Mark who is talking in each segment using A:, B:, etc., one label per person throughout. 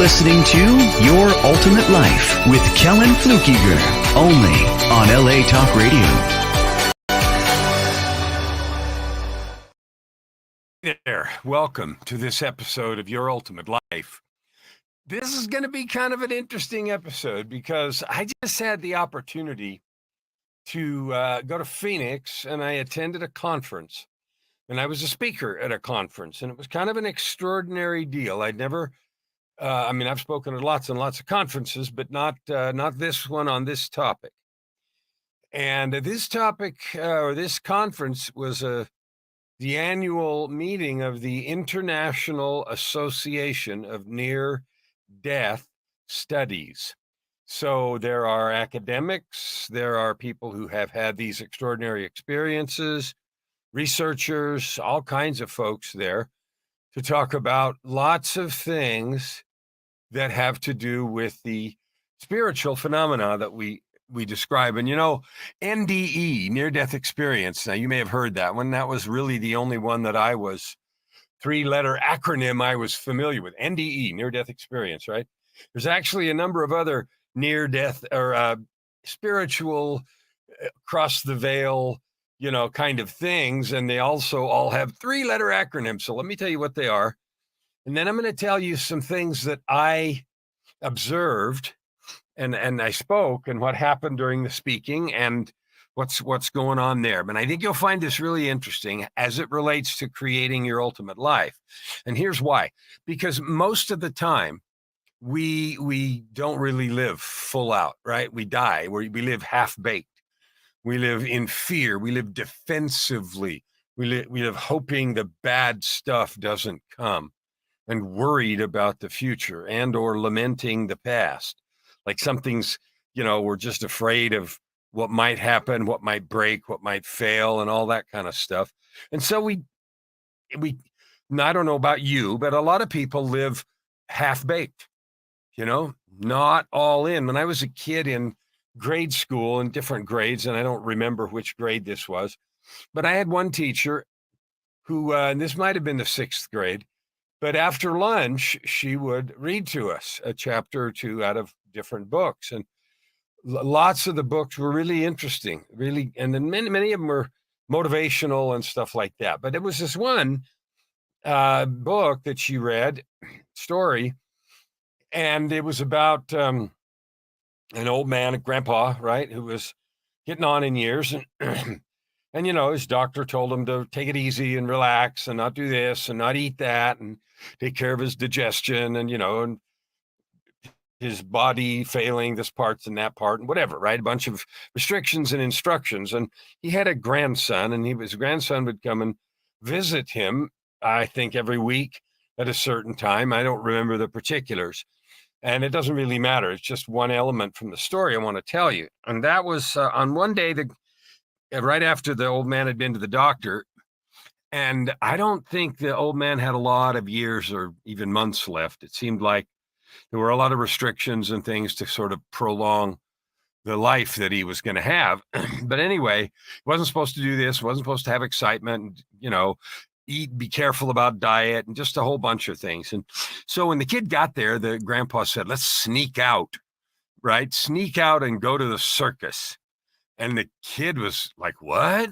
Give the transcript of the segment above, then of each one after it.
A: listening to Your Ultimate Life with Kellan Fluckiger, only on LA Talk Radio.
B: Hey there, welcome to this episode of Your Ultimate Life. This is going to be kind of an interesting episode because I just had the opportunity to go to Phoenix, and I attended a conference, and I was a speaker at a conference, and it was kind of an extraordinary deal. I'd never, I've spoken at lots and lots of conferences, but not this one on this topic. And this topic, or this conference, was the annual meeting of the International Association of Near-Death Studies. So there are academics, there are people who have had these extraordinary experiences, researchers, all kinds of folks there to talk about lots of things that have to do with the spiritual phenomena that we describe. And, NDE, near-death experience. Now, you may have heard that one. That was really the only one that I was, three-letter acronym I was familiar with. NDE, near-death experience, right? There's actually a number of other near-death or spiritual cross the veil, kind of things. And they also all have three-letter acronyms. So let me tell you what they are. And then I'm going to tell you some things that I observed and I spoke, and what happened during the speaking, and what's going on there. But I think you'll find this really interesting as it relates to creating your ultimate life. And here's why. Because most of the time, we don't really live full out, right? We die. We live half-baked. We live in fear. We live defensively. We live hoping the bad stuff doesn't come, and worried about the future and or lamenting the past. Like something's, we're just afraid of what might happen, what might break, what might fail, and all that kind of stuff. And so we, I don't know about you, but a lot of people live half-baked, not all in. When I was a kid in grade school, in different grades, and I don't remember which grade this was, but I had one teacher who, and this might have been the 6th grade, but after lunch, she would read to us a chapter or two out of different books. And lots of the books were really interesting, really. And then many of them were motivational and stuff like that. But it was this one book that she read, story, and it was about an old man, a grandpa, right, who was getting on in years. And and, his doctor told him to take it easy and relax and not do this and not eat that and take care of his digestion and his body failing this part and that part and whatever, right? A bunch of restrictions and instructions. And he had a grandson, and his grandson would come and visit him, I think, every week at a certain time. I don't remember the particulars. And it doesn't really matter. It's just one element from the story I want to tell you. And that was on one day, right after the old man had been to the doctor. And I don't think the old man had a lot of years or even months left. It seemed like there were a lot of restrictions and things to sort of prolong the life that he was going to have. But anyway, he wasn't supposed to do this, wasn't supposed to have excitement, eat, be careful about diet, and just a whole bunch of things. And so when the kid got there, the grandpa said, let's sneak out, right? Sneak out and go to the circus. And the kid was like, what?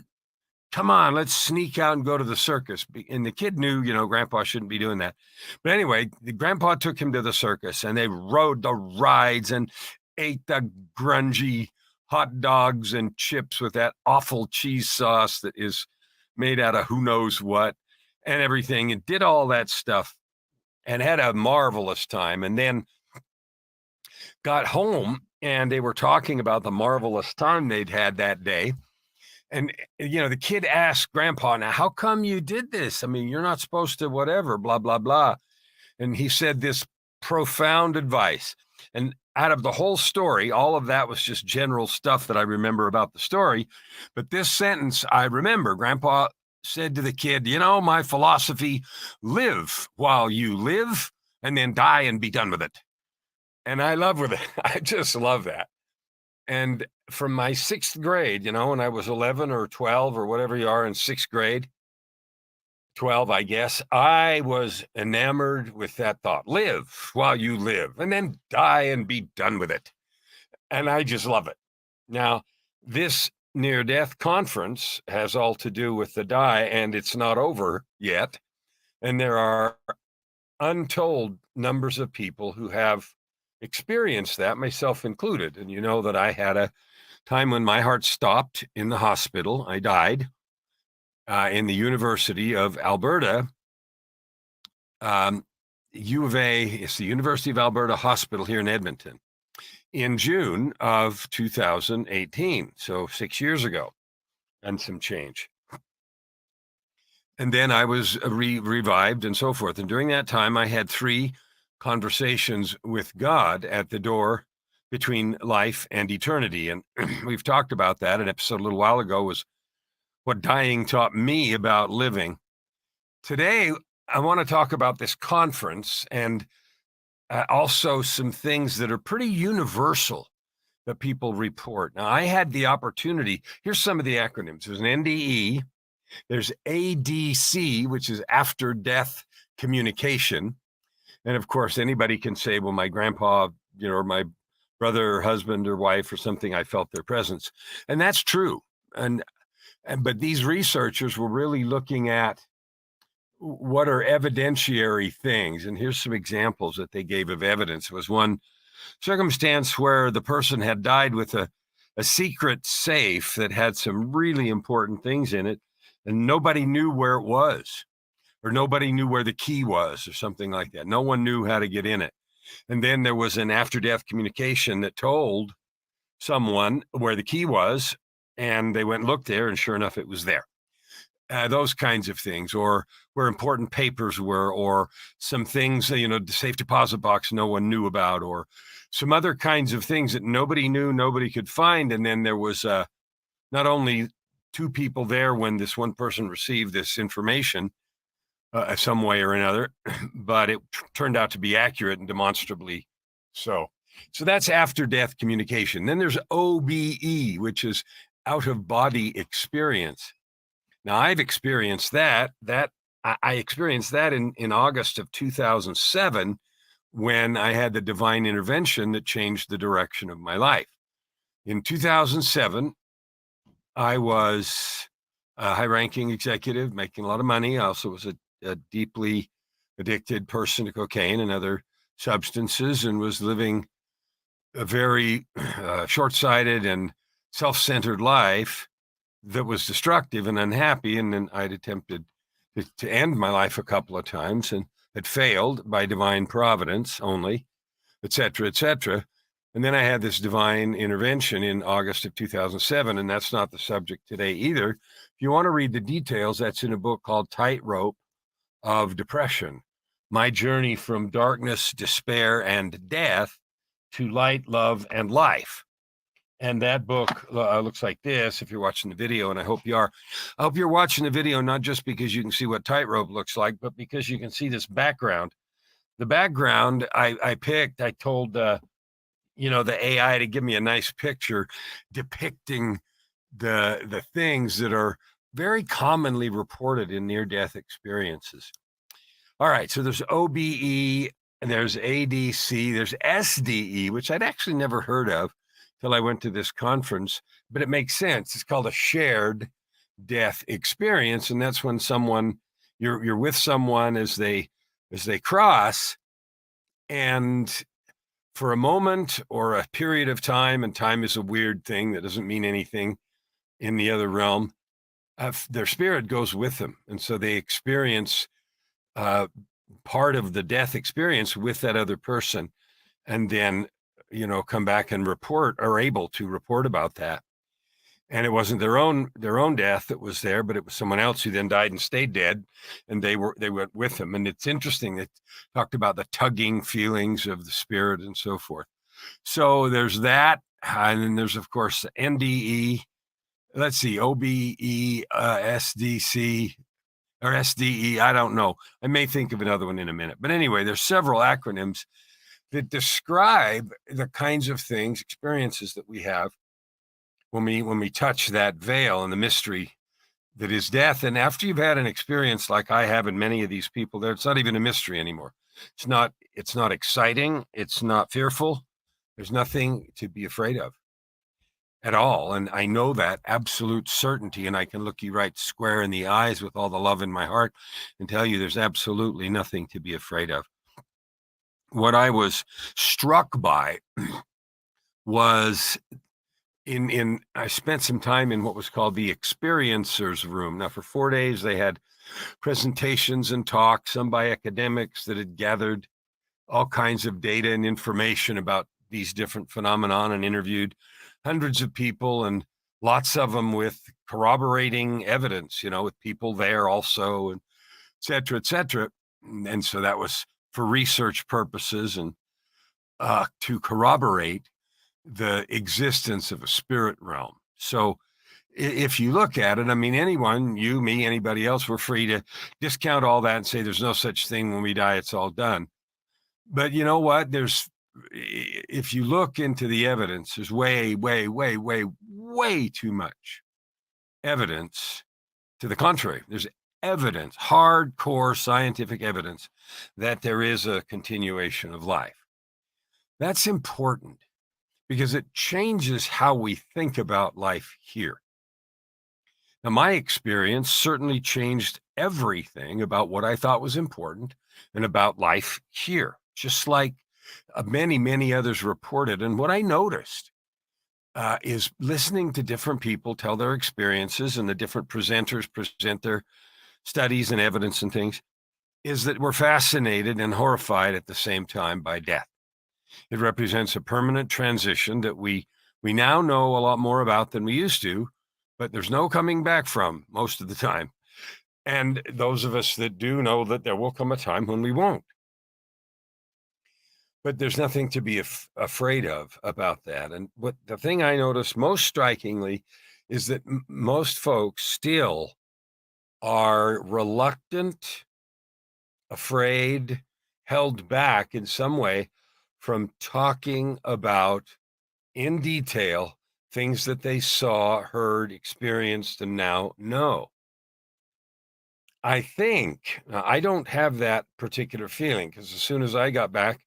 B: Come on, let's sneak out and go to the circus. And the kid knew, grandpa shouldn't be doing that. But anyway, the grandpa took him to the circus, and they rode the rides and ate the grungy hot dogs and chips with that awful cheese sauce that is made out of who knows what and everything, and did all that stuff and had a marvelous time. And then got home, and they were talking about the marvelous time they'd had that day. And, the kid asked grandpa, now, how come you did this? I mean, you're not supposed to whatever, blah, blah, blah. And he said this profound advice. And out of the whole story, all of that was just general stuff that I remember about the story. But this sentence I remember, grandpa said to the kid, my philosophy, live while you live and then die and be done with it. And I just love that. And from my 6th grade, when I was 11 or 12 or whatever you are in 6th grade, 12, I guess, I was enamored with that thought. Live while you live, and then die and be done with it. And I just love it. Now, this near-death conference has all to do with the die, and it's not over yet. And there are untold numbers of people who have experienced that, myself included. And you know that I had a time when my heart stopped in the hospital. I died in the University of Alberta. U of A, it's the University of Alberta Hospital here in Edmonton, in June of 2018. So 6 years ago and some change. And then I was revived and so forth. And during that time, I had 3 conversations with God at the door between life and eternity. And we've talked about that. An episode a little while ago was what dying taught me about living. Today, I want to talk about this conference and also some things that are pretty universal that people report. Now, I had the opportunity. Here's some of the acronyms. There's an NDE. There's ADC, which is after death communication. And of course, anybody can say, well, my grandpa, or my brother or husband or wife or something, I felt their presence. And that's true. But these researchers were really looking at what are evidentiary things. And here's some examples that they gave of evidence. It was one circumstance where the person had died with a secret safe that had some really important things in it, and nobody knew where it was, or nobody knew where the key was, or something like that. No one knew how to get in it. And then there was an after-death communication that told someone where the key was, and they went and looked there, and sure enough, it was there. Those kinds of things, or where important papers were, or some things, the safe deposit box no one knew about, or some other kinds of things that nobody knew, nobody could find. And then there was not only 2 people there when this one person received this information some way or another, but it turned out to be accurate and demonstrably so. So that's after death communication. Then there's OBE, which is out of body experience. Now, I've experienced that. I experienced that in August of 2007 when I had the divine intervention that changed the direction of my life. In 2007, I was a high-ranking executive, making a lot of money. I also was a deeply addicted person to cocaine and other substances, and was living a very short-sighted and self-centered life that was destructive and unhappy. And then I'd attempted to end my life a couple of times and had failed by divine providence only, et cetera, et cetera. And then I had this divine intervention in August of 2007, and that's not the subject today either. If you want to read the details, that's in a book called Tightrope of Depression: My Journey from Darkness, Despair, and Death to Light, Love, and Life. And that book looks like this if you're watching the video, and I hope you are. I hope you're watching the video not just because you can see what Tightrope looks like, but because you can see this background. The background I picked, I told the AI to give me a nice picture depicting the things that are very commonly reported in near-death experiences. All right, so there's OBE, and there's ADC, there's SDE, which I'd actually never heard of till I went to this conference, but it makes sense. It's called a shared death experience, and that's when you're with someone as they cross, and for a moment or a period of time, and time is a weird thing that doesn't mean anything in the other realm, their spirit goes with them, and so they experience part of the death experience with that other person, and then come back and are able to report about that. And it wasn't their own death that was there, but it was someone else who then died and stayed dead, and they went with them. And it's interesting that talked about the tugging feelings of the spirit and so forth. So there's that, and then there's of course the NDE. Let's see, OBE, SDC, or SDE. I don't know. I may think of another one in a minute. But anyway, there's several acronyms that describe the kinds of things, experiences that we have when we touch that veil and the mystery that is death. And after you've had an experience like I have and many of these people there, it's not even a mystery anymore. It's not exciting. It's not fearful. There's nothing to be afraid of at all. And I know that absolute certainty. And I can look you right square in the eyes with all the love in my heart and tell you there's absolutely nothing to be afraid of. What I was struck by was I spent some time in what was called the experiencers room. Now, for 4 days, they had presentations and talks, some by academics that had gathered all kinds of data and information about these different phenomenon and interviewed hundreds of people, and lots of them with corroborating evidence, with people there also, and et cetera, et cetera. And so that was for research purposes and to corroborate the existence of a spirit realm. So if you look at it, I mean, anyone, you, me, anybody else, we're free to discount all that and say there's no such thing. When we die, it's all done. But you know what? If you look into the evidence, there's way, way, way, way, way too much evidence to the contrary. There's evidence, hardcore scientific evidence, that there is a continuation of life. That's important because it changes how we think about life here. Now, my experience certainly changed everything about what I thought was important and about life here, just like many, many others reported. And what I noticed is listening to different people tell their experiences and the different presenters present their studies and evidence and things, is that we're fascinated and horrified at the same time by death. It represents a permanent transition that we now know a lot more about than we used to, but there's no coming back from most of the time. And those of us that do know that there will come a time when we won't. But there's nothing to be afraid of about that. And what the thing I noticed most strikingly is that most folks still are reluctant, afraid, held back in some way from talking about in detail things that they saw, heard, experienced, and now know. I think I don't have that particular feeling, because as soon as I got back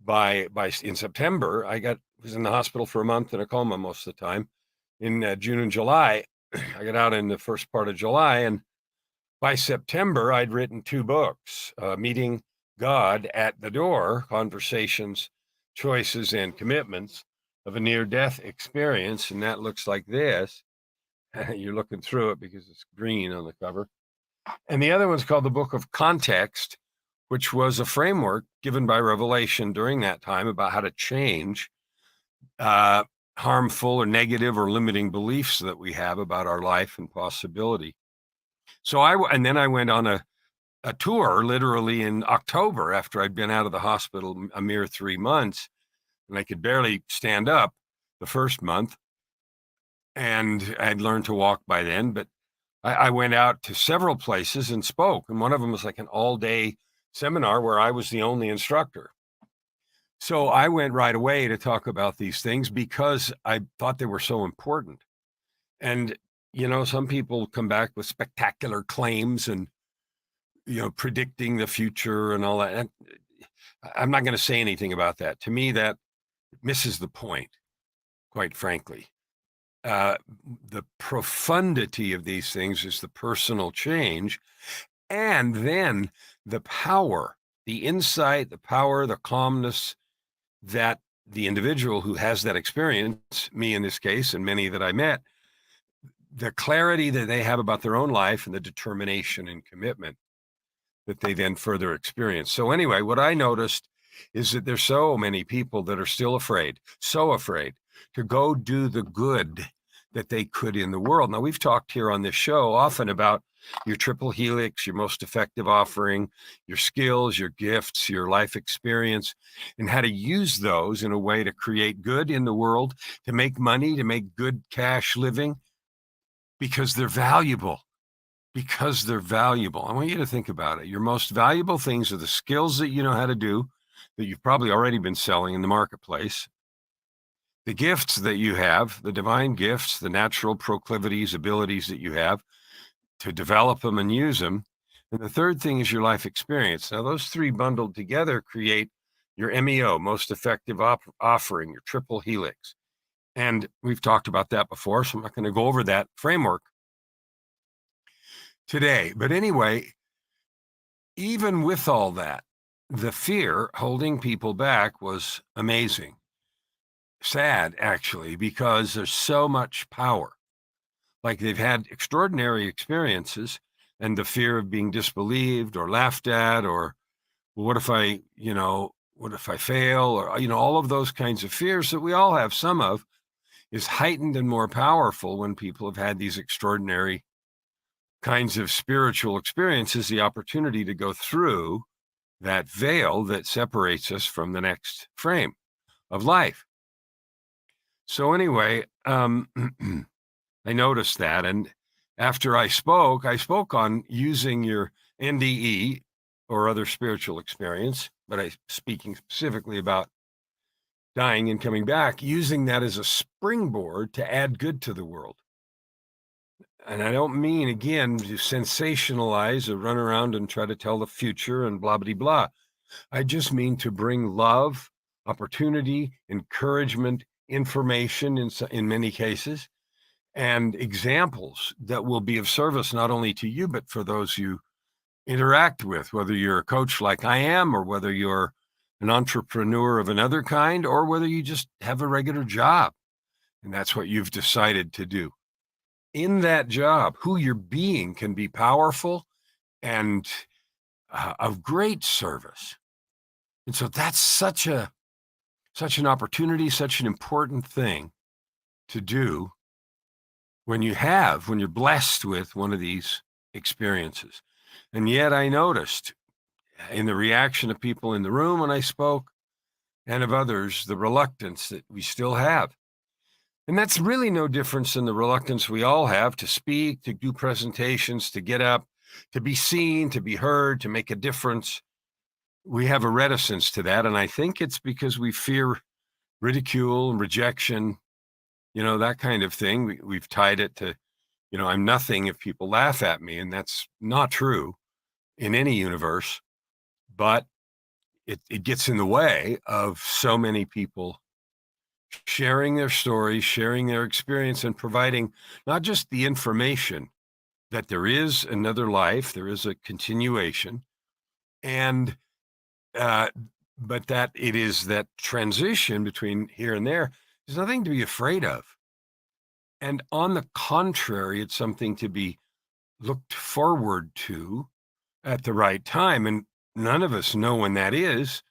B: by in September, was in the hospital for a month in a coma most of the time. In June and July, I got out in the first part of July, and by September, I'd written 2 books, Meeting God at the Door, Conversations, Choices, and Commitments of a Near-Death Experience. And that looks like this. You're looking through it because it's green on the cover. And the other one's called the Book of Context, which was a framework given by Revelation during that time about how to change harmful or negative or limiting beliefs that we have about our life and possibility. So then I went on a tour literally in October after I'd been out of the hospital a mere 3 months, and I could barely stand up the first month, and I'd learned to walk by then. But I went out to several places and spoke, and one of them was like an all-day seminar where I was the only instructor. So I went right away to talk about these things because I thought they were so important. And some people come back with spectacular claims and, predicting the future and all that. And I'm not going to say anything about that. To me, that misses the point, quite frankly. The profundity of these things is the personal change, and then the power, the insight, the power, the calmness that the individual who has that experience, me in this case, and many that I met, the clarity that they have about their own life and the determination and commitment that they then further experience. So anyway, what I noticed is that there's so many people that are still afraid, so afraid to go do the good that they could in the world. Now, we've talked here on this show often about your triple helix, your most effective offering, your skills, your gifts, your life experience, and how to use those in a way to create good in the world, to make money, to make good cash living, because they're valuable. Because they're valuable. I want you to think about it. Your most valuable things are the skills that you know how to do, that you've probably already been selling in the marketplace. The gifts that you have, the divine gifts, the natural proclivities, abilities that you have, to develop them and use them. And the third thing is your life experience. Now, those three bundled together create your MEO, most effective offering, your triple helix. And we've talked about that before, so I'm not going to go over that framework today. But anyway, even with all that, the fear holding people back was amazing. Sad, actually, because there's so much power. Like they've had extraordinary experiences, and the fear of being disbelieved or laughed at, or well, what if I fail, or, all of those kinds of fears that we all have some of, is heightened and more powerful when people have had these extraordinary kinds of spiritual experiences, the opportunity to go through that veil that separates us from the next frame of life. So anyway, I noticed that. And after I spoke on using your NDE or other spiritual experience, but I speaking specifically about dying and coming back, using that as a springboard to add good to the world. And I don't mean, again, to sensationalize or run around and try to tell the future and blah, blah, blah. I just mean to bring love, opportunity, encouragement, information in many cases, and examples that will be of service not only to you, but for those you interact with, whether you're a coach like I am, or whether you're an entrepreneur of another kind, or whether you just have a regular job and that's what you've decided to do. In that job, who you're being can be powerful and of great service. And so that's such an opportunity, such an important thing to do when you're blessed with one of these experiences. And yet I noticed in the reaction of people in the room when I spoke, and of others, the reluctance that we still have. And that's really no difference than the reluctance we all have to speak, to do presentations, to get up, to be seen, to be heard, to make a difference. We have a reticence to that. And I think it's because we fear ridicule and rejection, that kind of thing. We've tied it to, I'm nothing if people laugh at me. And that's not true in any universe. But it gets in the way of so many people sharing their stories, sharing their experience, and providing not just the information that there is another life, there is a continuation, and but that it is that transition between here and there. There's nothing to be afraid of. And on the contrary, it's something to be looked forward to at the right time. And none of us know when that is.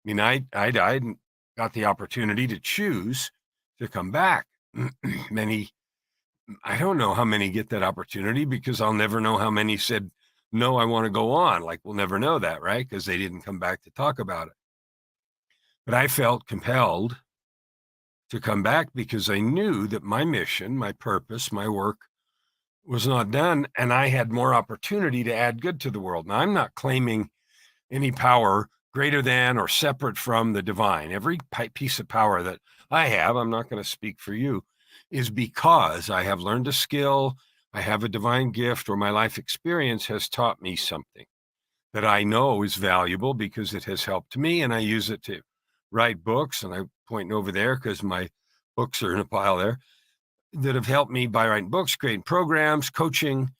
B: I mean, I died and got the opportunity to choose to come back. I don't know how many get that opportunity, because I'll never know how many said, no, I want to go on. Like, we'll never know that, right? Because they didn't come back to talk about it. But I felt compelled to come back because I knew that my mission, my purpose, my work was not done, and I had more opportunity to add good to the world. Now, I'm not claiming any power greater than or separate from the divine. Every piece of power that I have, I'm not going to speak for you, is because I have learned a skill, I have a divine gift, or my life experience has taught me something that I know is valuable because it has helped me, and I use it to write books. And I'm pointing over there because my books are in a pile there that have helped me by writing books, creating programs, coaching,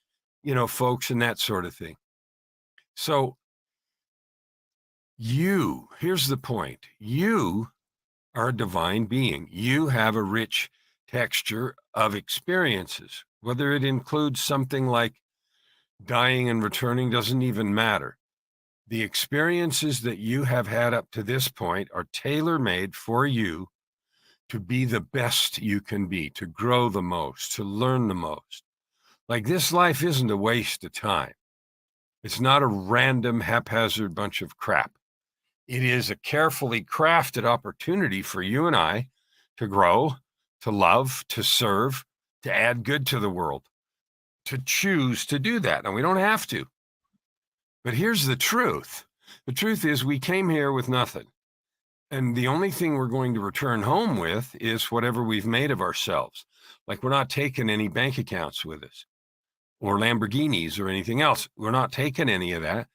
B: folks, and that sort of thing. So here's the point. You are a divine being. You have a rich texture of experiences. Whether it includes something like dying and returning doesn't even matter. The experiences that you have had up to this point are tailor-made for you to be the best you can be, to grow the most, to learn the most. Like, this life isn't a waste of time. It's not a random, haphazard bunch of crap. It is a carefully crafted opportunity for you and I to grow, to love, to serve, to add good to the world, to choose to do that. And we don't have to. But here's the truth. The truth is, we came here with nothing. And the only thing we're going to return home with is whatever we've made of ourselves. Like, we're not taking any bank accounts with us. or Lamborghinis or anything else. We're not taking any of that.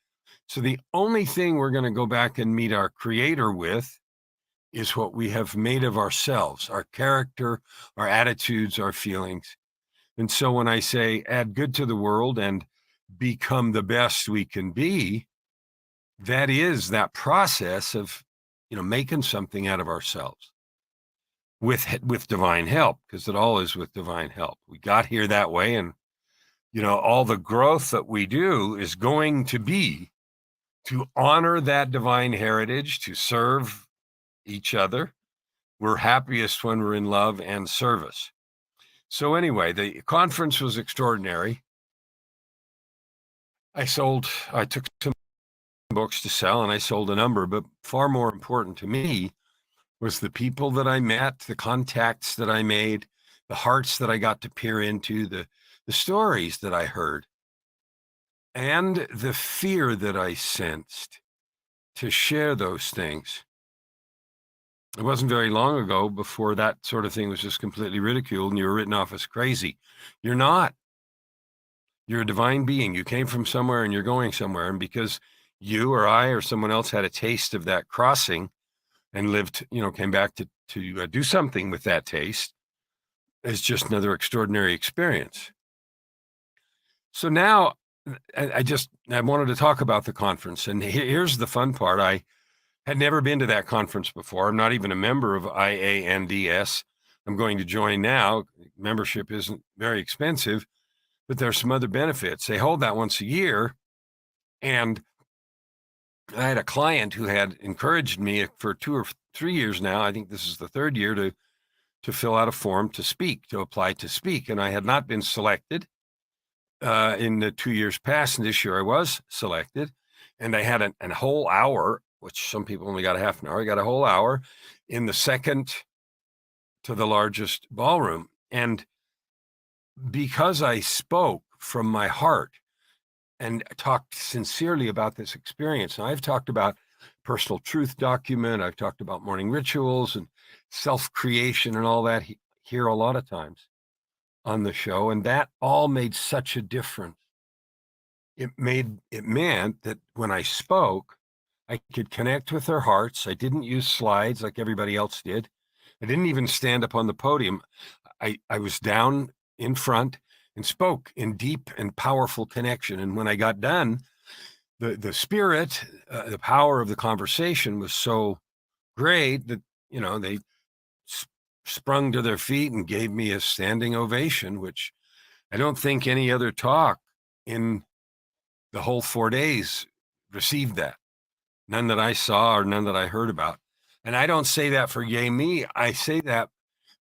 B: So the only thing we're going to go back and meet our Creator with is what we have made of ourselves, our character, our attitudes, our feelings. And so when I say add good to the world and become the best we can be, that is that process of, making something out of ourselves with divine help, because it all is with divine help. We got here that way, and all the growth that we do is going to be to honor that divine heritage, to serve each other. We're happiest when we're in love and service. So anyway, the conference was extraordinary. I took some books to sell, and I sold a number, but far more important to me was the people that I met, the contacts that I made, the hearts that I got to peer into, the stories that I heard, and the fear that I sensed to share those things. It wasn't very long ago before that sort of thing was just completely ridiculed and you were written off as crazy. You're not. You're a divine being. You came from somewhere and you're going somewhere. And because you or I or someone else had a taste of that crossing and lived, came back to do something with that taste, it's just another extraordinary experience. So now I wanted to talk about the conference. And here's the fun part. I had never been to that conference before. I'm not even a member of IANDS. I'm going to join now. Membership isn't very expensive, but there's some other benefits. They hold that once a year. And I had a client who had encouraged me for 2 or 3 years now. I think this is the third year to fill out a form to apply to speak. And I had not been selected in the 2 years past. And this year I was selected. And I had a whole hour, which some people only got a half an hour. I got a whole hour in the second to the largest ballroom. And because I spoke from my heart and talked sincerely about this experience, and I've talked about personal truth document, I've talked about morning rituals and self-creation and all that here a lot of times on the show, and that all made such a difference. It meant that when I spoke, I could connect with their hearts. I didn't use slides like everybody else did. I didn't even stand up on the podium. I was down in front and spoke in deep and powerful connection. And when I got done, the spirit, the power of the conversation was so great that, they sprung to their feet and gave me a standing ovation, which I don't think any other talk in the whole 4 days received that. None that I saw or none that I heard about. And I don't say that for yay me. I say that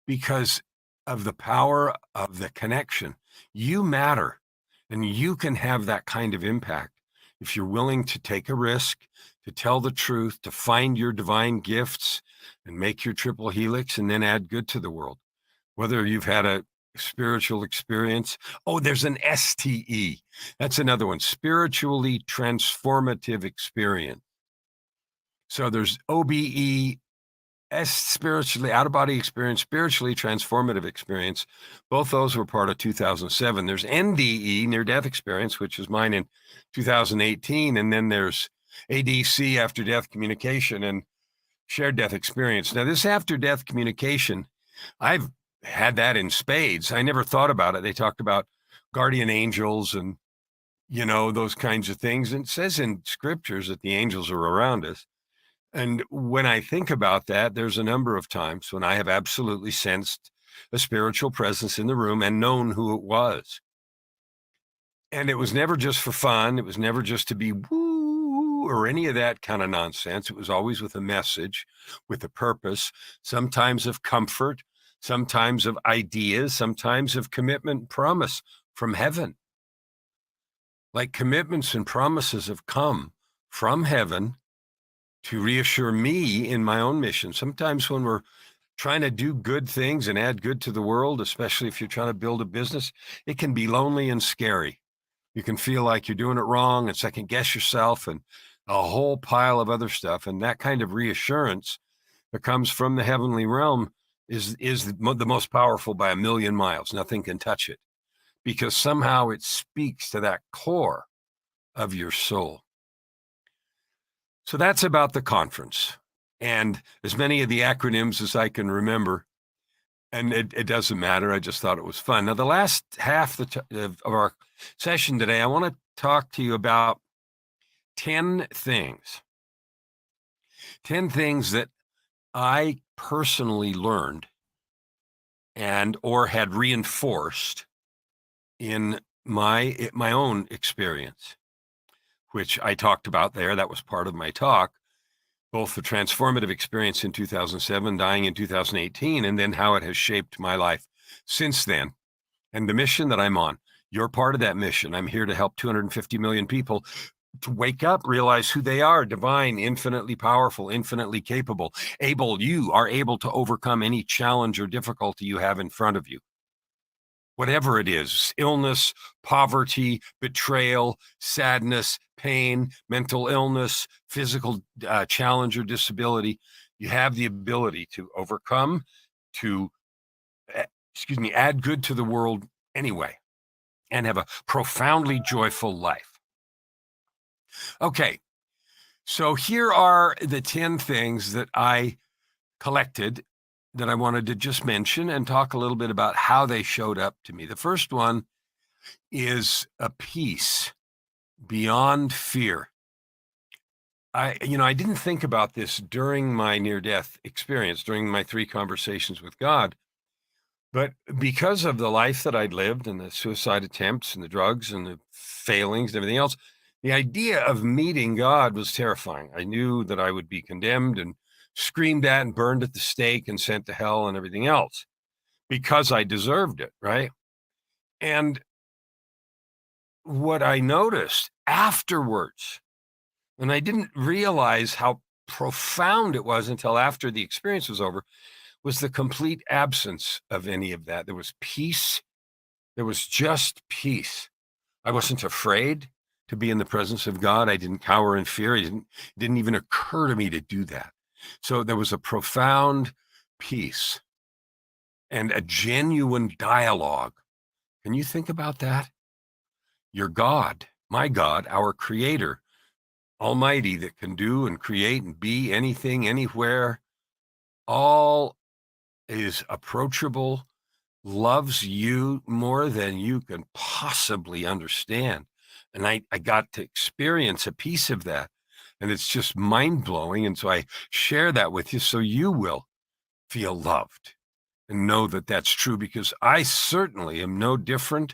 B: because of the power of the connection. You matter, and you can have that kind of impact if you're willing to take a risk, to tell the truth, to find your divine gifts and make your triple helix and then add good to the world. Whether you've had a spiritual experience. Oh, there's an STE. That's another one. Spiritually transformative experience. So there's OBE, spiritually out-of-body experience, spiritually transformative experience. Both those were part of 2007. There's NDE, near-death experience, which is mine in 2018. And then there's ADC, after-death communication, and shared death experience. Now, this after-death communication, I've had that in spades. I never thought about it. They talked about guardian angels and, those kinds of things. And it says in scriptures that the angels are around us. And when I think about that, there's a number of times when I have absolutely sensed a spiritual presence in the room and known who it was. And it was never just for fun. It was never just to be woo or any of that kind of nonsense. It was always with a message, with a purpose, sometimes of comfort, sometimes of ideas, sometimes of commitment and promise from heaven. Like commitments and promises have come from heaven to reassure me in my own mission. Sometimes when we're trying to do good things and add good to the world, especially if you're trying to build a business, it can be lonely and scary. You can feel like you're doing it wrong and second guess yourself and a whole pile of other stuff. And that kind of reassurance that comes from the heavenly realm is the most powerful by a million miles. Nothing can touch it because somehow it speaks to that core of your soul. So that's about the conference. And as many of the acronyms as I can remember, and it doesn't matter. I just thought it was fun. Now, the last half of our session today, I want to talk to you about 10 things. 10 things that I personally learned and or had reinforced in my own experience, which I talked about there. That was part of my talk, both the transformative experience in 2007, dying in 2018, and then how it has shaped my life since then. And the mission that I'm on, you're part of that mission. I'm here to help 250 million people to wake up, realize who they are, divine, infinitely powerful, infinitely capable, able. You are able to overcome any challenge or difficulty you have in front of you. Whatever it is, illness, poverty, betrayal, sadness, pain, mental illness, physical challenge or disability, you have the ability to overcome, to, add good to the world anyway, and have a profoundly joyful life. Okay, so here are the 10 things that I collected that I wanted to just mention and talk a little bit about how they showed up to me. The first one is a peace beyond fear. I didn't think about this during my near-death experience, during my 3 conversations with God, but because of the life that I'd lived and the suicide attempts and the drugs and the failings and everything else, the idea of meeting God was terrifying. I knew that I would be condemned and screamed at and burned at the stake and sent to hell and everything else because I deserved it, right? And what I noticed afterwards, and I didn't realize how profound it was until after the experience was over, was the complete absence of any of that. There was peace. There was just peace. I wasn't afraid to be in the presence of God. I didn't cower in fear. It didn't even occur to me to do that. So there was a profound peace and a genuine dialogue. Can you think about that? Your God, my God, our creator, almighty, that can do and create and be anything, anywhere, all is approachable, loves you more than you can possibly understand. And I got to experience a piece of that. And it's just mind-blowing. And so I share that with you so you will feel loved and know that that's true, because I certainly am no different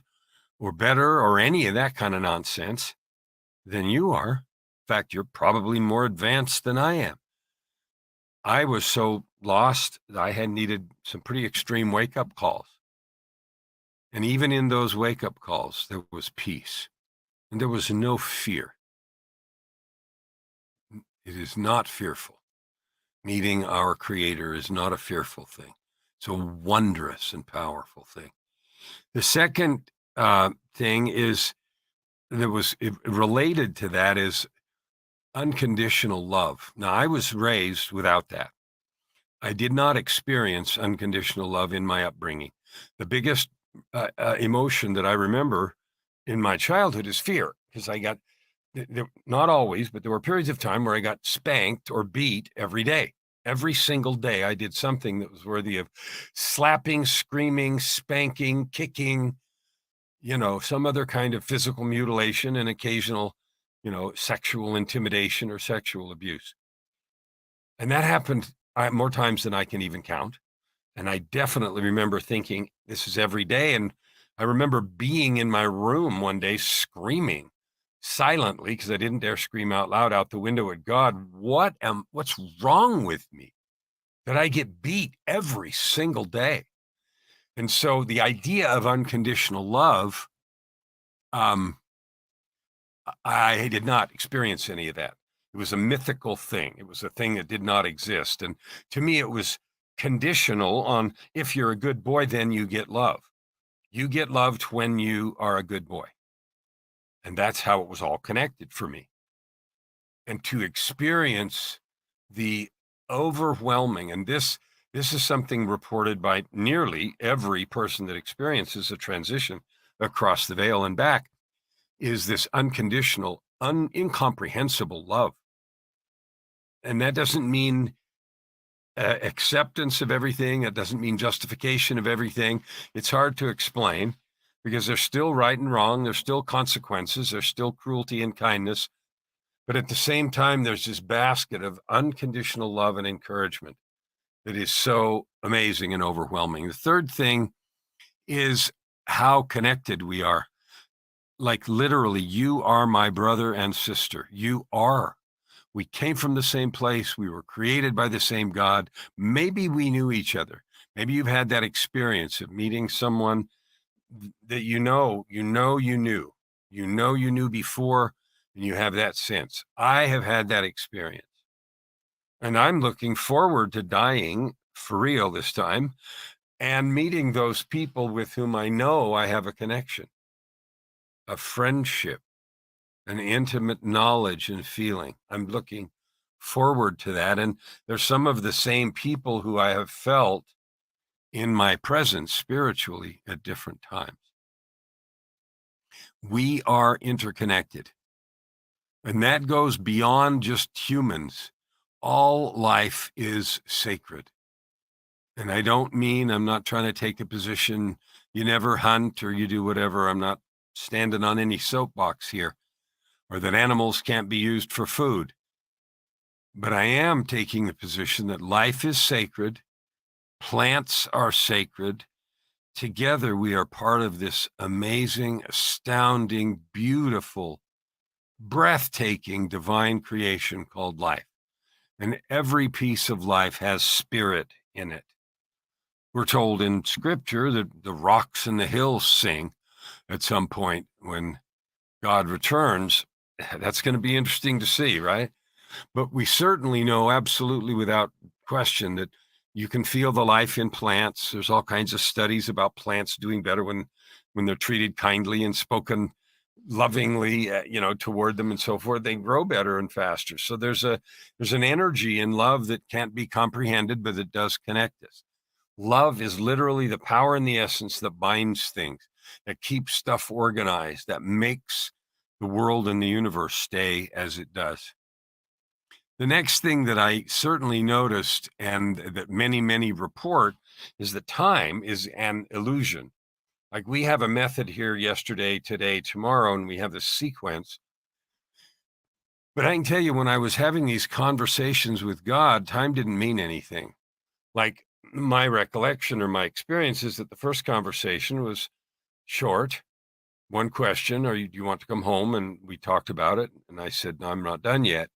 B: or better or any of that kind of nonsense than you are. In fact, you're probably more advanced than I am. I was so lost that I had needed some pretty extreme wake-up calls. And even in those wake-up calls, there was peace and there was no fear. It is not fearful. Meeting our Creator is not a fearful thing. It's a wondrous and powerful thing. The second thing is that was related to that is unconditional love. Now, I was raised without that. I did not experience unconditional love in my upbringing. The biggest emotion that I remember in my childhood is fear, because I got, not always, but there were periods of time where I got spanked or beat every day. Every single day I did something that was worthy of slapping, screaming, spanking, kicking, some other kind of physical mutilation and occasional, sexual intimidation or sexual abuse. And that happened more times than I can even count. And I definitely remember thinking, this is every day. And I remember being in my room one day screaming silently, because I didn't dare scream out loud out the window at God, what's wrong with me that I get beat every single day? And so the idea of unconditional love, I did not experience any of that. It was a mythical thing. It was a thing that did not exist. And to me, it was conditional on, if you're a good boy, then you get love. You get loved when you are a good boy. And that's how it was all connected for me. And to experience the overwhelming, and this is something reported by nearly every person that experiences a transition across the veil and back, is this unconditional, incomprehensible love. And that doesn't mean acceptance of everything. It doesn't mean justification of everything. It's hard to explain because there's still right and wrong. There's still consequences. There's still cruelty and kindness. But at the same time, there's this basket of unconditional love and encouragement that is so amazing and overwhelming. The third thing is how connected we are. Like literally, you are my brother and sister. You are. We came from the same place. We were created by the same God. Maybe we knew each other. Maybe you've had that experience of meeting someone that you knew before, and you have that sense. I have had that experience. And I'm looking forward to dying for real this time and meeting those people with whom I know I have a connection, a friendship, an intimate knowledge and feeling. I'm looking forward to that. And there's some of the same people who I have felt in my presence spiritually at different times. We are interconnected. And that goes beyond just humans. All life is sacred. And I don't mean, I'm not trying to take a position, you never hunt or you do whatever. I'm not standing on any soapbox here, or that animals can't be used for food. But I am taking the position that life is sacred, plants are sacred. Together, we are part of this amazing, astounding, beautiful, breathtaking, divine creation called life. And every piece of life has spirit in it. We're told in scripture that the rocks and the hills sing at some point when God returns. That's going to be interesting to see, right? But we certainly know absolutely without question that you can feel the life in plants. There's all kinds of studies about plants doing better when they're treated kindly and spoken lovingly, toward them and so forth. They grow better and faster. So there's an energy in love that can't be comprehended, but it does connect us. Love is literally the power and the essence that binds things, that keeps stuff organized, that makes the world and the universe stay as it does. The next thing that I certainly noticed, and that many, many report, is that time is an illusion. Like we have a method here: yesterday, today, tomorrow, and we have this sequence. But I can tell you, when I was having these conversations with God, time didn't mean anything. Like my recollection or my experience is that the first conversation was short. One question: do you want to come home? And we talked about it. And I said, no, I'm not done yet.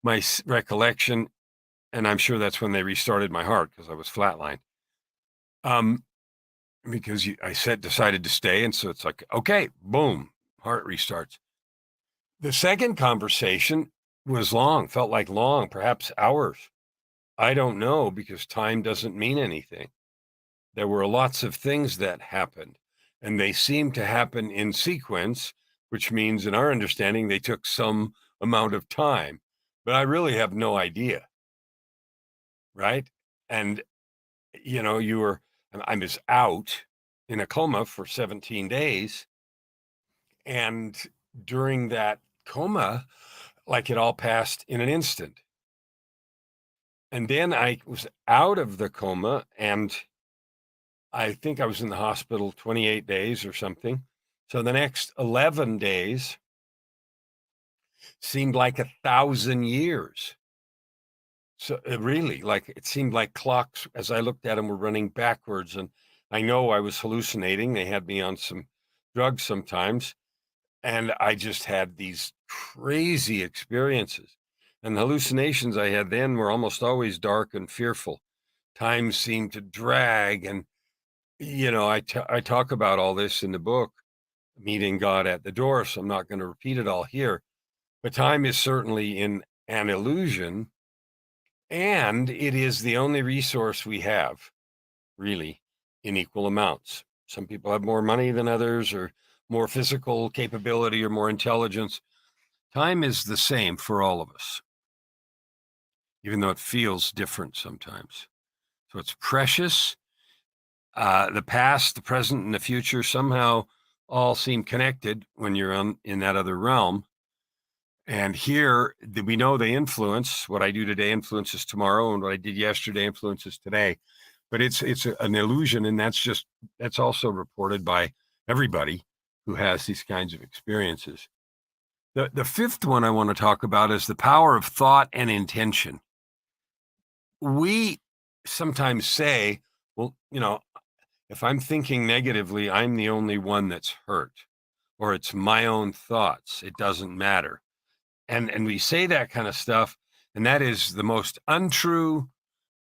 B: My recollection, and I'm sure that's when they restarted my heart because I was flatlined. Because I decided to stay. And so it's like, okay, boom, heart restarts. The second conversation was long, felt like long, perhaps hours. I don't know, because time doesn't mean anything. There were lots of things that happened, and they seemed to happen in sequence, which means in our understanding, they took some amount of time, but I really have no idea. Right. And, I was out in a coma for 17 days. And during that coma, like it all passed in an instant. And then I was out of the coma, and I think I was in the hospital 28 days or something. So the next 11 days seemed like 1,000 years. So really, like it seemed like clocks, as I looked at them, were running backwards. And I know I was hallucinating. They had me on some drugs sometimes. And I just had these crazy experiences. And the hallucinations I had then were almost always dark and fearful. Time seemed to drag. And, I talk about all this in the book, Meeting God at the Door. So I'm not going to repeat it all here. But time is certainly in an illusion. And it is the only resource we have, really, in equal amounts. Some people have more money than others, or more physical capability, or more intelligence. Time is the same for all of us, even though it feels different sometimes. So it's precious. The past, the present, and the future somehow all seem connected when you're in that other realm. And here we know they influence. What I do today influences tomorrow, and what I did yesterday influences today. But it's an illusion, and that's also reported by everybody who has these kinds of experiences. The fifth one I want to talk about is the power of thought and intention. We sometimes say, well, if I'm thinking negatively, I'm the only one that's hurt, or it's my own thoughts. It doesn't matter. And we say that kind of stuff, and that is the most untrue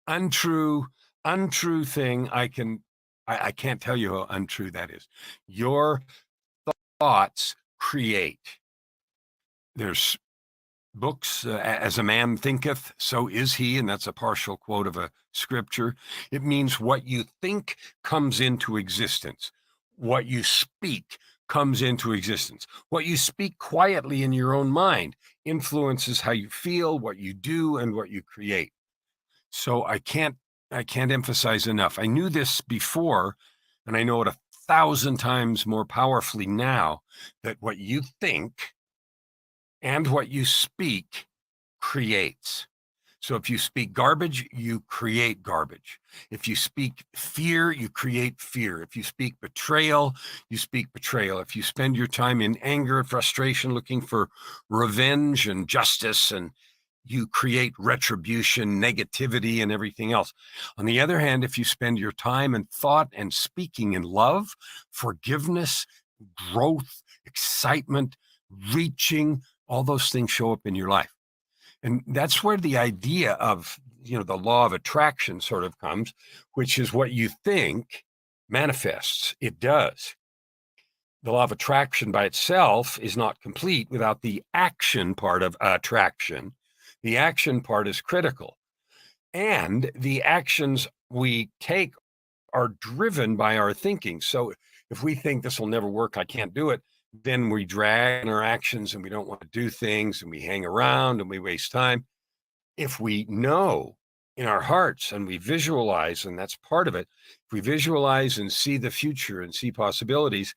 B: thing I can't tell you how untrue that is. Your thoughts create. There's books, as a man thinketh, so is he, and that's a partial quote of a scripture. It means what you think comes into existence. What you speak comes into existence. What you speak quietly in your own mind influences how you feel, what you do, and what you create. So I can't emphasize enough. I knew this before, and I know it 1,000 times more powerfully now, that what you think and what you speak creates. So if you speak garbage, you create garbage. If you speak fear, you create fear. If you speak betrayal, you speak betrayal. If you spend your time in anger and frustration looking for revenge and justice, and you create retribution, negativity, and everything else. On the other hand, if you spend your time and thought and speaking in love, forgiveness, growth, excitement, reaching, all those things show up in your life. And that's where the idea of, the law of attraction sort of comes, which is what you think manifests. It does. The law of attraction by itself is not complete without the action part of attraction. The action part is critical. And the actions we take are driven by our thinking. So if we think this will never work, I can't do it, then we drag in our actions and we don't want to do things and we hang around and we waste time. If we know in our hearts and we visualize, and that's part of it, if we visualize and see the future and see possibilities,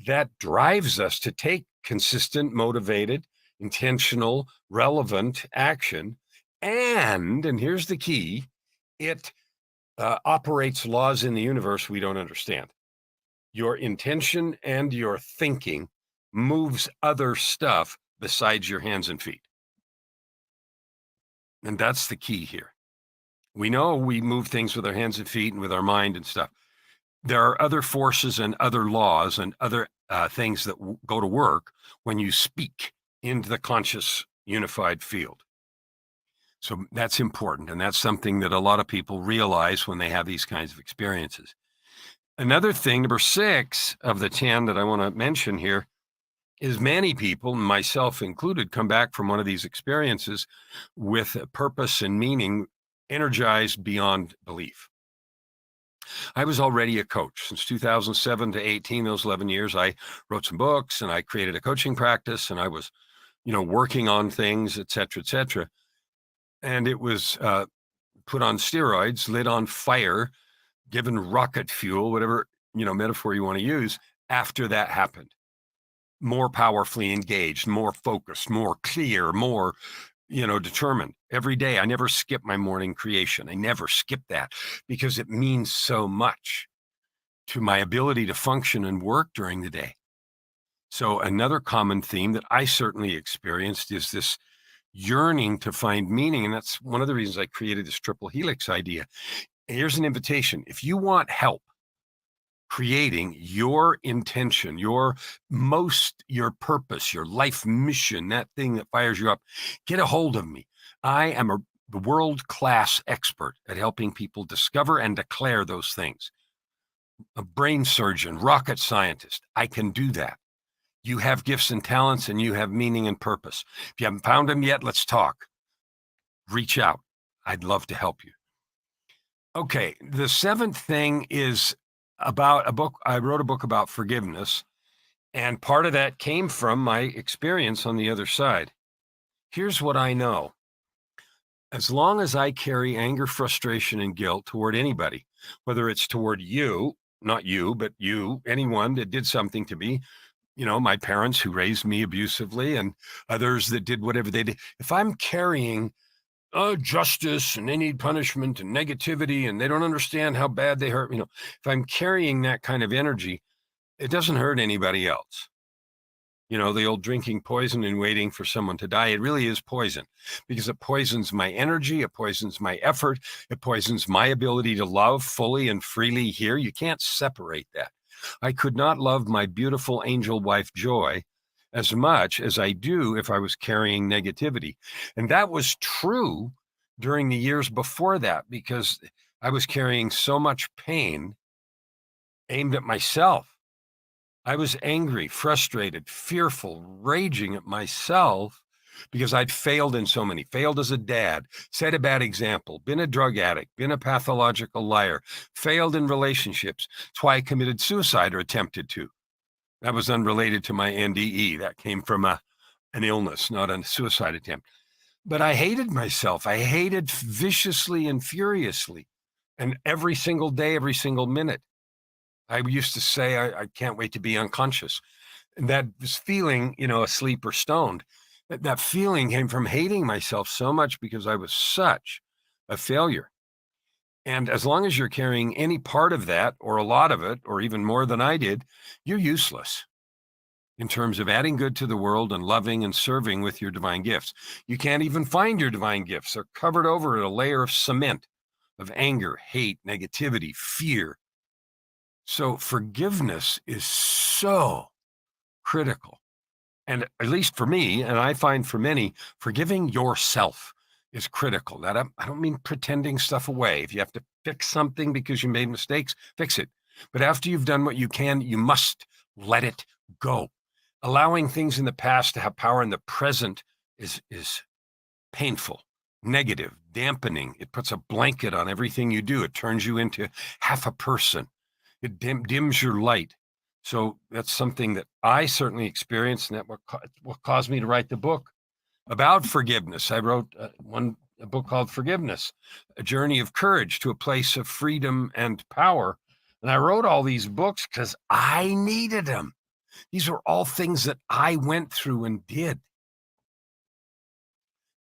B: that drives us to take consistent, motivated, intentional, relevant action. And here's the key, it operates laws in the universe we don't understand. Your intention and your thinking moves other stuff besides your hands and feet. And that's the key here. We know we move things with our hands and feet and with our mind and stuff. There are other forces and other laws and other things that go to work when you speak into the conscious unified field. So that's important. And that's something that a lot of people realize when they have these kinds of experiences. Another thing, number 6 of the 10 that I want to mention here, is many people, myself included, come back from one of these experiences with a purpose and meaning energized beyond belief. I was already a coach since 2007 to 18, those 11 years. I wrote some books and I created a coaching practice, and I was, working on things, et cetera, and it was put on steroids, lit on fire, given rocket fuel, whatever, metaphor you want to use, after that happened. More powerfully engaged, more focused, more clear, more, determined. Every day, I never skip my morning creation. I never skip that because it means so much to my ability to function and work during the day. So another common theme that I certainly experienced is this yearning to find meaning. And that's one of the reasons I created this triple helix idea. Here's an invitation. If you want help creating your intention, your purpose, your life mission, that thing that fires you up, get a hold of me. I am the world-class expert at helping people discover and declare those things. A brain surgeon, rocket scientist, I can do that. You have gifts and talents and you have meaning and purpose. If you haven't found them yet, let's talk. Reach out. I'd love to help you. Okay, the 7th thing is about a book. I wrote a book about forgiveness, and part of that came from my experience on the other side. Here's what I know. As long as I carry anger, frustration, and guilt toward anybody, whether it's toward you not you, but anyone that did something to me, my parents who raised me abusively and others that did whatever they did. If I'm carrying justice and they need punishment and negativity and they don't understand how bad they hurt, if I'm carrying that kind of energy, it doesn't hurt anybody else. The old drinking poison and waiting for someone to die, it really is poison because it poisons my energy, it poisons my effort, it poisons my ability to love fully and freely here. You can't separate that. I could not love my beautiful angel wife, Joy, as much as I do if I was carrying negativity. And that was true during the years before that because I was carrying so much pain aimed at myself. I was angry, frustrated, fearful, raging at myself because I'd failed in so many, failed as a dad, set a bad example, been a drug addict, been a pathological liar, failed in relationships. That's why I committed suicide or attempted to. That was unrelated to my NDE. That came from an illness, not a suicide attempt. But I hated myself. I hated viciously and furiously. And every single day, every single minute. I used to say, I can't wait to be unconscious. And that was feeling, asleep or stoned. That feeling came from hating myself so much because I was such a failure. And as long as you're carrying any part of that or a lot of it, or even more than I did, you're useless in terms of adding good to the world and loving and serving with your divine gifts. You can't even find your divine gifts. They're covered over in a layer of cement of anger, hate, negativity, fear. So forgiveness is so critical. And at least for me, and I find for many, forgiving yourself is critical. That I don't mean pretending stuff away. If you have to fix something because you made mistakes, fix it. But after you've done what you can, you must let it go. Allowing things in the past to have power in the present is painful, negative, dampening. It puts a blanket on everything you do. It turns you into half a person. It dims your light. So that's something that I certainly experienced, and that what caused me to write the book about forgiveness. I wrote a book called Forgiveness, A Journey of Courage to a Place of Freedom and Power. And I wrote all these books because I needed them. These were all things that I went through and did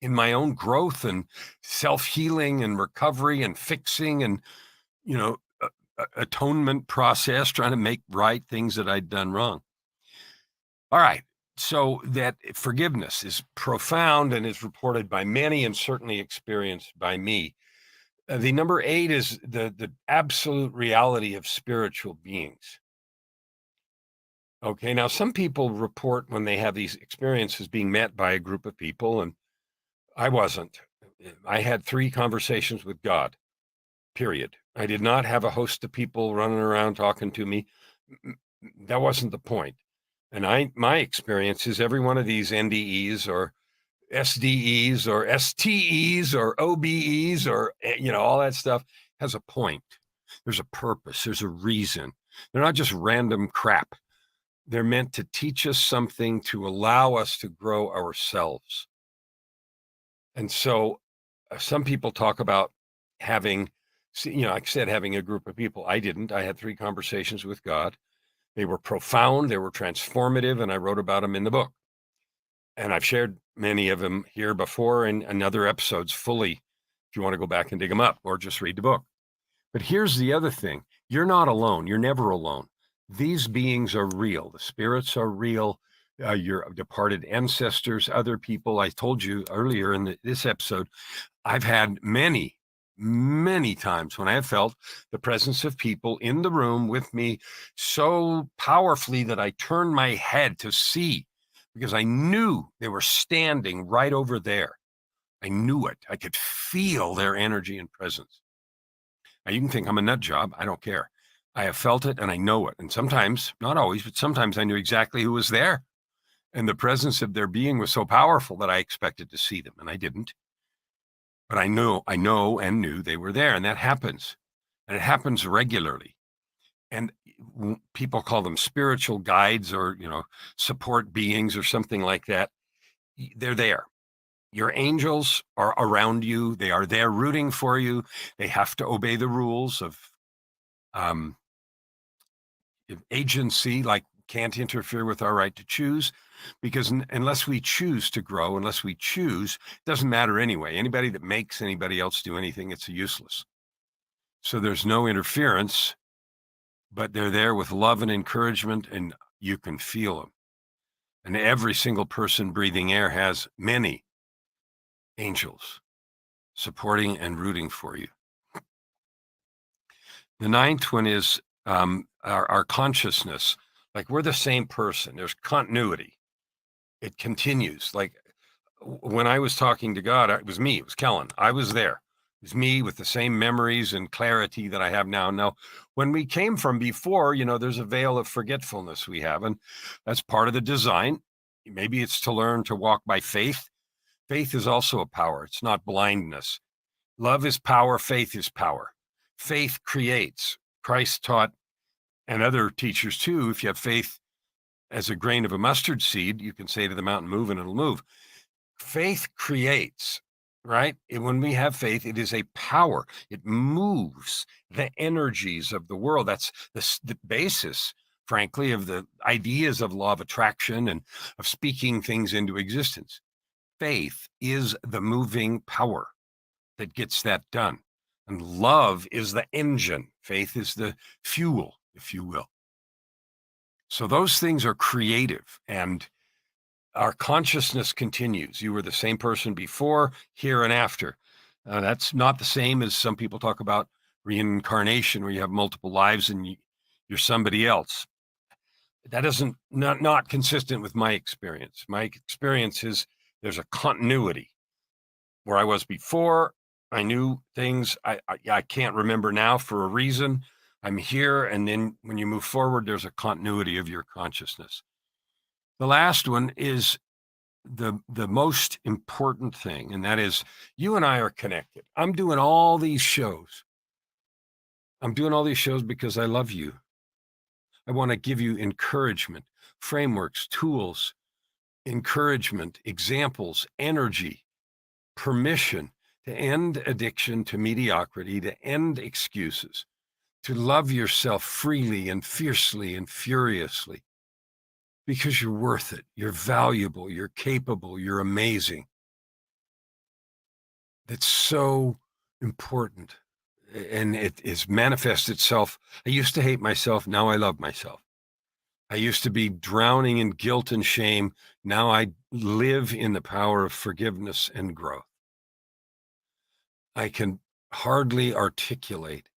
B: in my own growth and self-healing and recovery and fixing and, atonement process, trying to make right things that I'd done wrong. All right. So that forgiveness is profound and is reported by many and certainly experienced by me. The number 8 is the absolute reality of spiritual beings. Okay. Now, some people report when they have these experiences being met by a group of people, and I wasn't. I had 3 conversations with God. Period. I did not have a host of people running around talking to me. That wasn't the point. And my experience is every one of these NDEs or SDEs or STEs or OBEs or, all that stuff has a point. There's a purpose. There's a reason. They're not just random crap. They're meant to teach us something to allow us to grow ourselves. And so some people talk about having, like I said, having a group of people. I didn't. I had 3 conversations with God. They were profound. They were transformative. And I wrote about them in the book. And I've shared many of them here before in other episodes fully, if you want to go back and dig them up or just read the book. But here's the other thing. You're not alone. You're never alone. These beings are real. The spirits are real. Your departed ancestors, other people. I told you earlier in this episode, I've had many, many times when I have felt the presence of people in the room with me so powerfully that I turned my head to see because I knew they were standing right over there. I knew it. I could feel their energy and presence. Now, you can think I'm a nut job. I don't care. I have felt it and I know it. And sometimes, not always, but sometimes I knew exactly who was there. And the presence of their being was so powerful that I expected to see them, and I didn't. But I know and knew they were there, and that happens. And it happens regularly. And people call them spiritual guides or, support beings or something like that. They're there. Your angels are around you. They are there rooting for you. They have to obey the rules of agency, like can't interfere with our right to choose, because unless we choose to grow, unless we choose, it doesn't matter anyway. Anybody that makes anybody else do anything, it's useless. So there's no interference, but they're there with love and encouragement, and you can feel them. And every single person breathing air has many angels supporting and rooting for you. The ninth one is our consciousness. Like we're the same person. There's continuity. It continues. Like when I was talking to God, it was me. It was Kellan. I was there. It was me with the same memories and clarity that I have now. Now, when we came from before, there's a veil of forgetfulness we have, and that's part of the design. Maybe it's to learn to walk by faith. Faith is also a power. It's not blindness. Love is power. Faith is power. Faith creates. Christ taught, and other teachers too, if you have faith as a grain of a mustard seed, you can say to the mountain, move, and it'll move. Faith creates, right? And when we have faith, it is a power. It moves the energies of the world. That's the basis, frankly, of the ideas of law of attraction and of speaking things into existence. Faith is the moving power that gets that done. And love is the engine. Faith is the fuel, if you will. So those things are creative, and our consciousness continues. You were the same person before, here, and after. That's not the same as some people talk about reincarnation, where you have multiple lives and you're somebody else. That isn't not consistent with my experience. My experience is there's a continuity. Where I was before, I knew things I can't remember now for a reason. I'm here, and then when you move forward, there's a continuity of your consciousness. The last one is the most important thing, and that is you and I are connected. I'm doing all these shows. I'm doing all these shows because I love you. I want to give you encouragement, frameworks, tools, encouragement, examples, energy, permission to end addiction to mediocrity, to end excuses, to love yourself freely and fiercely and furiously, because you're worth it. You're valuable. You're capable. You're amazing. That's so important. And it is manifests itself. I used to hate myself. Now I love myself. I used to be drowning in guilt and shame. Now I live in the power of forgiveness and growth. I can hardly articulate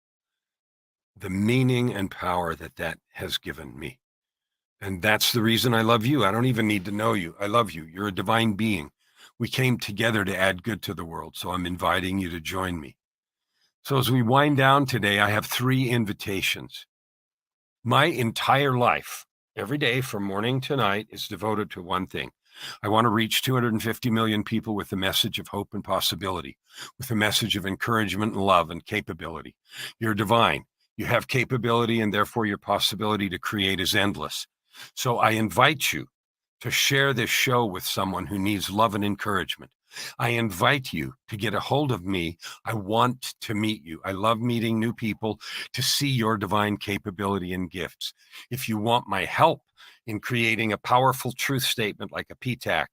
B: the meaning and power that has given me. And that's the reason I love you. I don't even need to know you. I love you. You're a divine being. We came together to add good to the world. So I'm inviting you to join me. So as we wind down today, I have 3 invitations. My entire life, every day from morning to night, is devoted to one thing. I want to reach 250 million people with the message of hope and possibility, with the message of encouragement and love and capability. You're divine. You have capability, and therefore your possibility to create is endless. So I invite you to share this show with someone who needs love and encouragement. I invite you to get a hold of me. I want to meet you. I love meeting new people to see your divine capability and gifts. If you want my help in creating a powerful truth statement like a PTAC,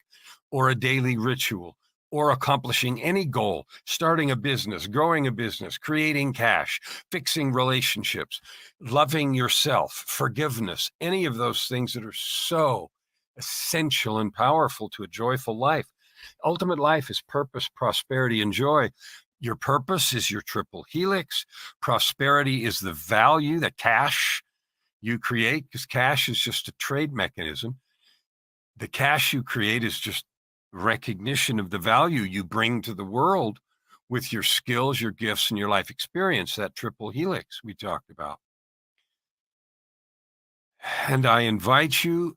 B: or a daily ritual, or accomplishing any goal, starting a business, growing a business, creating cash, fixing relationships, loving yourself, forgiveness, any of those things that are so essential and powerful to a joyful life. Ultimate life is purpose, prosperity, and joy. Your purpose is your triple helix. Prosperity is the value, the cash you create, because cash is just a trade mechanism. The cash you create is just recognition of the value you bring to the world with your skills, your gifts, and your life experience, that triple helix we talked about. And I invite you,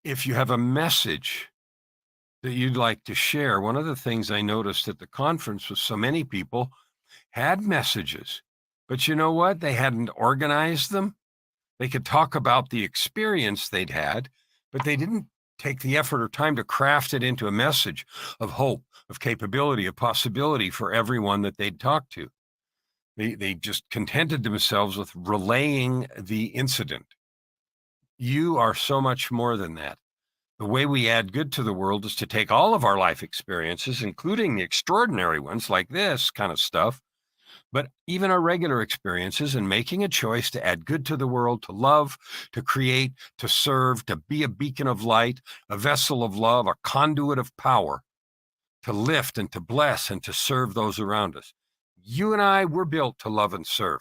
B: if you have a message that you'd like to share. One of the things I noticed at the conference was so many people had messages, but you know what? They hadn't organized them. They could talk about the experience they'd had, but they didn't take the effort or time to craft it into a message of hope, of capability, of possibility for everyone that they'd talk to. They just contented themselves with relaying the incident. You are so much more than that. The way we add good to the world is to take all of our life experiences, including the extraordinary ones like this kind of stuff, but even our regular experiences, and making a choice to add good to the world, to love, to create, to serve, to be a beacon of light, a vessel of love, a conduit of power, to lift and to bless and to serve those around us. You and I were built to love and serve.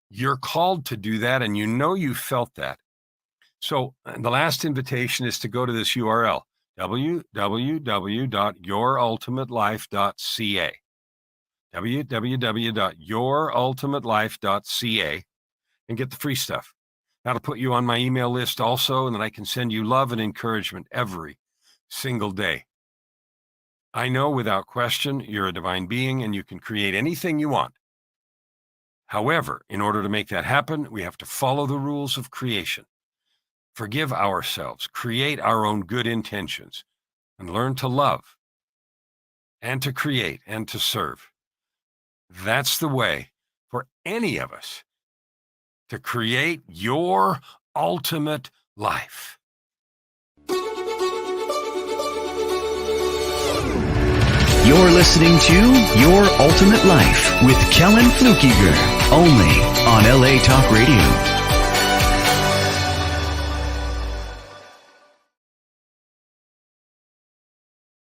B: You're called to do that, and you know you felt that. So the last invitation is to go to this URL, www.yourultimatelife.ca, www.yourultimatelife.ca, and get the free stuff. That'll put you on my email list also, and then I can send you love and encouragement every single day. I know without question you're a divine being and you can create anything you want. However, in order to make that happen, we have to follow the rules of creation. Forgive ourselves, create our own good intentions, and learn to love and to create and to serve. That's the way for any of us to create your ultimate life.
A: You're listening to Your Ultimate Life with Kellan Fluckiger, only on LA Talk Radio.